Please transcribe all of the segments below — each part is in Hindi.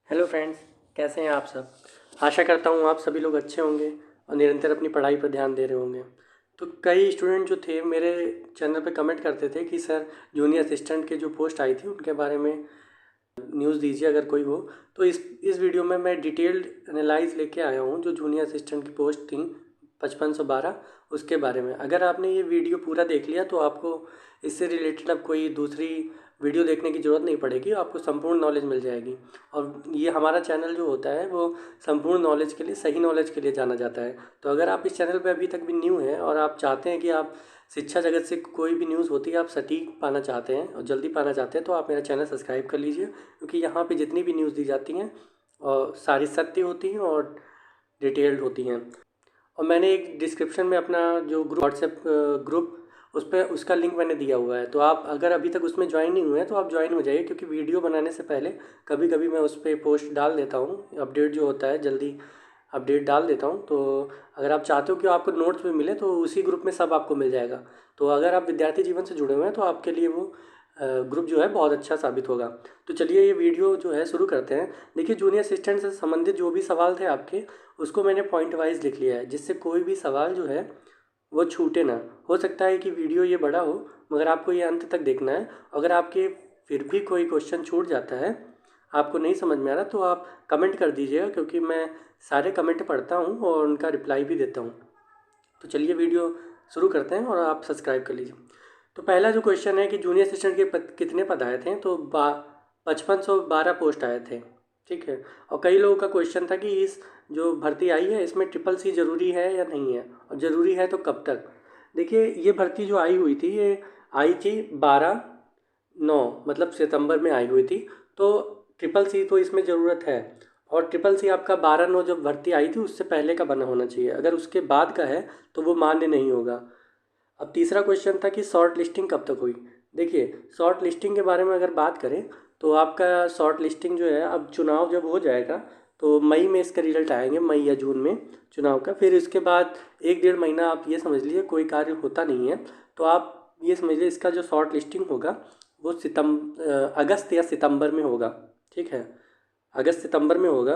हेलो फ्रेंड्स, कैसे हैं आप सब। आशा करता हूँ आप सभी लोग अच्छे होंगे और निरंतर अपनी पढ़ाई पर ध्यान दे रहे होंगे। तो कई स्टूडेंट जो थे मेरे चैनल पे कमेंट करते थे कि सर जूनियर असिस्टेंट के जो पोस्ट आई थी उनके बारे में न्यूज़ दीजिए अगर कोई हो। तो इस वीडियो में मैं डिटेल्ड एनालाइज लेके आया हूँ जो जूनियर असिस्टेंट की पोस्ट थी 5512 उसके बारे में। अगर आपने ये वीडियो पूरा देख लिया तो आपको इससे रिलेटेड अब कोई दूसरी वीडियो देखने की ज़रूरत नहीं पड़ेगी, आपको संपूर्ण नॉलेज मिल जाएगी। और ये हमारा चैनल जो होता है वो संपूर्ण नॉलेज के लिए, सही नॉलेज के लिए जाना जाता है। तो अगर आप इस चैनल पर अभी तक भी न्यू हैं और आप चाहते हैं कि आप शिक्षा जगत से कोई भी न्यूज़ होती है आप सटीक पाना चाहते हैं और जल्दी पाना चाहते हैं, तो आप मेरा चैनल सब्सक्राइब कर लीजिए, क्योंकि यहाँ पे जितनी भी न्यूज़ दी जाती हैं और सारी सत्य होती हैं और डिटेल्ड होती हैं। और मैंने एक डिस्क्रिप्शन में अपना जो व्हाट्सएप ग्रुप उस पर उसका लिंक मैंने दिया हुआ है, तो आप अगर अभी तक उसमें ज्वाइन नहीं हुए हैं तो आप ज्वाइन हो जाइए, क्योंकि वीडियो बनाने से पहले कभी कभी मैं उस पर पोस्ट डाल देता हूँ, अपडेट जो होता है जल्दी अपडेट डाल देता हूँ। तो अगर आप चाहते हो कि आपको नोट्स भी मिले तो उसी ग्रुप में सब आपको मिल जाएगा। तो अगर आप विद्यार्थी जीवन से जुड़े हुए हैं तो आपके लिए वो ग्रुप जो है बहुत अच्छा साबित होगा। तो चलिए ये वीडियो जो है शुरू करते हैं। देखिए, जूनियर असिस्टेंट से संबंधित जो भी सवाल थे आपके उसको मैंने पॉइंट वाइज लिख लिया है, जिससे कोई भी सवाल जो है वो छूटे ना। हो सकता है कि वीडियो ये बड़ा हो मगर आपको ये अंत तक देखना है। अगर आपके फिर भी कोई क्वेश्चन छूट जाता है, आपको नहीं समझ में आ रहा, तो आप कमेंट कर दीजिएगा, क्योंकि मैं सारे कमेंट पढ़ता हूँ और उनका रिप्लाई भी देता हूँ। तो चलिए वीडियो शुरू करते हैं और आप सब्सक्राइब कर लीजिए। तो पहला जो क्वेश्चन है कि जूनियर असिस्टेंट के कितने पद आए थे, तो 5512 पोस्ट आए थे। ठीक है। और कई लोगों का क्वेश्चन था कि इस जो भर्ती आई है इसमें ट्रिपल सी ज़रूरी है या नहीं है, और ज़रूरी है तो कब तक। देखिए, ये भर्ती जो आई हुई थी ये आई थी 12/9 मतलब सितंबर में आई हुई थी। तो ट्रिपल सी तो इसमें ज़रूरत है, और ट्रिपल सी आपका 12/9 जब भर्ती आई थी उससे पहले का बना होना चाहिए। अगर उसके बाद का है तो वो मान्य नहीं होगा। अब तीसरा क्वेश्चन था कि शॉर्ट लिस्टिंग कब तक हुई। देखिए, शॉर्ट लिस्टिंग के बारे में अगर बात करें तो आपका शॉर्ट लिस्टिंग जो है, अब चुनाव जब हो जाएगा तो मई में इसका रिजल्ट आएंगे, मई या जून में चुनाव का। फिर इसके बाद 1 डेढ़ महीना आप ये समझ लीजिए कोई कार्य होता नहीं है, तो आप ये समझ लीजिए इसका जो शॉर्ट लिस्टिंग होगा वो अगस्त या सितंबर में होगा। ठीक है, अगस्त सितंबर में होगा।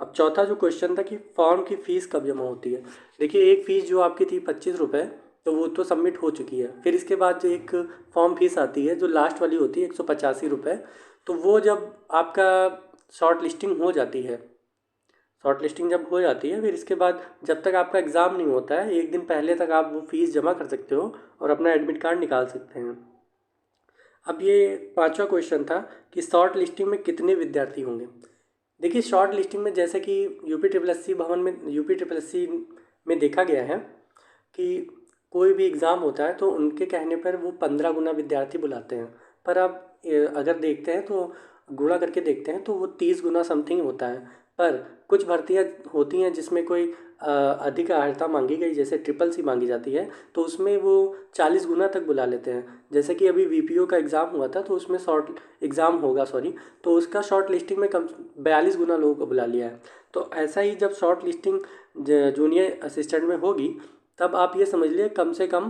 अब चौथा जो क्वेश्चन था कि फॉर्म की फ़ीस कब जमा होती है। देखिए, एक फ़ीस जो आपकी थी 25 रुपये, तो वो तो सबमिट हो चुकी है। फिर इसके बाद जो एक फॉर्म फीस आती है जो लास्ट वाली होती है 185 रुपये, तो वो जब आपका शॉर्ट लिस्टिंग हो जाती है, शॉर्ट लिस्टिंग जब हो जाती है फिर इसके बाद जब तक आपका एग्ज़ाम नहीं होता है एक दिन पहले तक आप वो फ़ीस जमा कर सकते हो और अपना एडमिट कार्ड निकाल सकते हैं। अब ये पांचवा क्वेश्चन था कि शॉर्ट लिस्टिंग में कितने विद्यार्थी होंगे। देखिए, शॉर्ट लिस्टिंग में जैसे कि यूपी ट्रिपल एस सी में देखा गया है कि कोई भी एग्ज़ाम होता है तो उनके कहने पर वो 15 गुना विद्यार्थी बुलाते हैं। पर अब अगर देखते हैं तो गुणा करके देखते हैं तो वो 30 गुना समथिंग होता है। पर कुछ भर्तियां होती हैं जिसमें कोई अधिक अर्हता मांगी गई, जैसे ट्रिपल सी मांगी जाती है, तो उसमें वो 40 गुना तक बुला लेते हैं। जैसे कि अभी वीपीओ का एग्ज़ाम हुआ था तो उसमें शॉर्ट एग्ज़ाम होगा सॉरी, तो उसका शॉर्ट लिस्टिंग में कम 42 गुना लोगों को बुला लिया है। तो ऐसा ही जब शॉर्ट लिस्टिंग जूनियर असिस्टेंट में होगी तब आप ये समझ लीजिए कम से कम,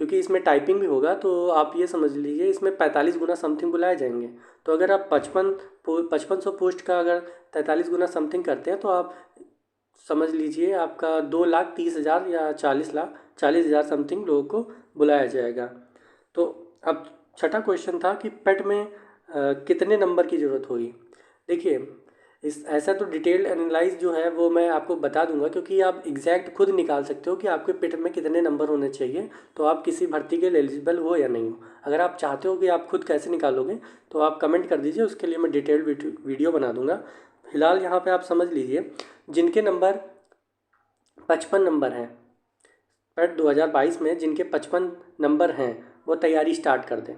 क्योंकि इसमें टाइपिंग भी होगा, तो आप ये समझ लीजिए इसमें 45 गुना समथिंग बुलाए जाएंगे। तो अगर आप 5500 पोस्ट का अगर 43 गुना समथिंग करते हैं तो आप समझ लीजिए आपका 2,30,000 या 40,40,000 समथिंग लोगों को बुलाया जाएगा। तो अब छठा क्वेश्चन था कि पेट में कितने नंबर की ज़रूरत होगी। देखिए, इस ऐसा तो डिटेल्ड एनालाइज जो है वो मैं आपको बता दूंगा, क्योंकि आप एग्जैक्ट खुद निकाल सकते हो कि आपके पेट में कितने नंबर होने चाहिए, तो आप किसी भर्ती के लिए एलिजिबल हो या नहीं हो। अगर आप चाहते हो कि आप खुद कैसे निकालोगे तो आप कमेंट कर दीजिए, उसके लिए मैं डिटेल्ड वीडियो बना दूंगा। फिलहाल यहाँ पे आप समझ लीजिए जिनके नंबर 55 नंबर हैं, पेट 2022 में जिनके 55 नंबर हैं वो तैयारी स्टार्ट कर दें,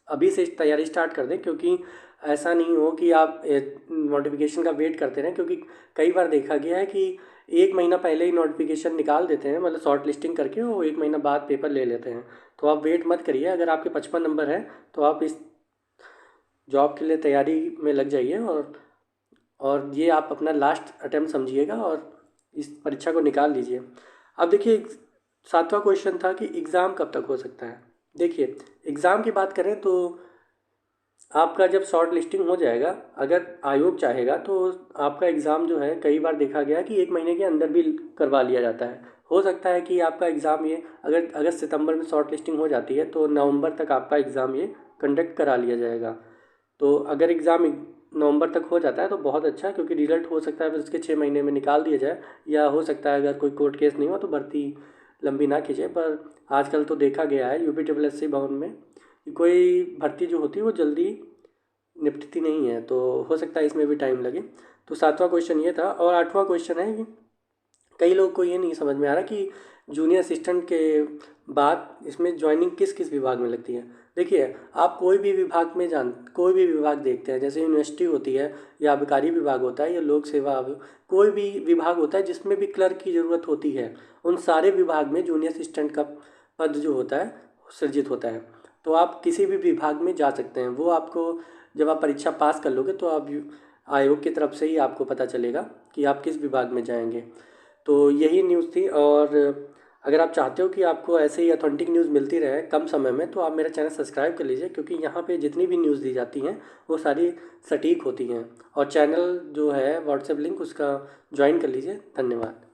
अभी से तैयारी स्टार्ट कर दें। क्योंकि ऐसा नहीं हो कि आप नोटिफिकेशन का वेट करते रहें, क्योंकि कई बार देखा गया है कि 1 महीना पहले ही नोटिफिकेशन निकाल देते हैं, मतलब शॉर्ट लिस्टिंग करके वो 1 महीना बाद पेपर ले लेते हैं। तो आप वेट मत करिए, अगर आपके 55 नंबर हैं तो आप इस जॉब के लिए तैयारी में लग जाइए, और ये आप अपना लास्ट अटेम्प्ट समझिएगा और इस परीक्षा को निकाल लीजिए। अब देखिए, सातवां क्वेश्चन था कि एग्ज़ाम कब तक हो सकता है। देखिए, एग्ज़ाम की बात करें तो आपका जब शॉर्ट लिस्टिंग हो जाएगा, अगर आयोग चाहेगा तो आपका एग्ज़ाम जो है, कई बार देखा गया कि 1 महीने के अंदर भी करवा लिया जाता है। हो सकता है कि आपका एग्ज़ाम ये अगर अगस्त सितंबर में शॉर्ट लिस्टिंग हो जाती है तो नवंबर तक आपका एग्ज़ाम ये कंडक्ट करा लिया जाएगा। तो अगर एग्ज़ाम नवंबर तक हो जाता है तो बहुत अच्छा, क्योंकि रिज़ल्ट हो सकता है फिर उसके 6 महीने में निकाल दिया जाए, या हो सकता है अगर कोई कोर्ट केस नहीं हुआ तो भर्ती लंबी ना खींचे। पर आजकल तो देखा गया है यूपी भवन में कि कोई भर्ती जो होती है वो जल्दी निपटती नहीं है, तो हो सकता है इसमें भी टाइम लगे। तो 7वां क्वेश्चन ये था। और 8वां क्वेश्चन है कि कई लोग को ये नहीं समझ में आ रहा कि जूनियर असिस्टेंट के बाद इसमें ज्वाइनिंग किस किस विभाग में लगती है। देखिए, आप कोई भी विभाग देखते हैं, जैसे यूनिवर्सिटी होती है, या आबकारी विभाग होता है, या लोक सेवा कोई भी विभाग होता है जिसमें भी क्लर्क की ज़रूरत होती है, उन सारे विभाग में जूनियर असिस्टेंट का पद जो होता है सृजित होता है। तो आप किसी भी विभाग में जा सकते हैं। वो आपको जब आप परीक्षा पास कर लोगे तो आप आयोग की तरफ से ही आपको पता चलेगा कि आप किस विभाग में जाएंगे। तो यही न्यूज़ थी। और अगर आप चाहते हो कि आपको ऐसे ही ऑथेंटिक न्यूज़ मिलती रहे कम समय में, तो आप मेरा चैनल सब्सक्राइब कर लीजिए, क्योंकि यहाँ पे जितनी भी न्यूज़ दी जाती हैं वो सारी सटीक होती हैं। और चैनल जो है व्हाट्सएप लिंक उसका ज्वाइन कर लीजिए। धन्यवाद।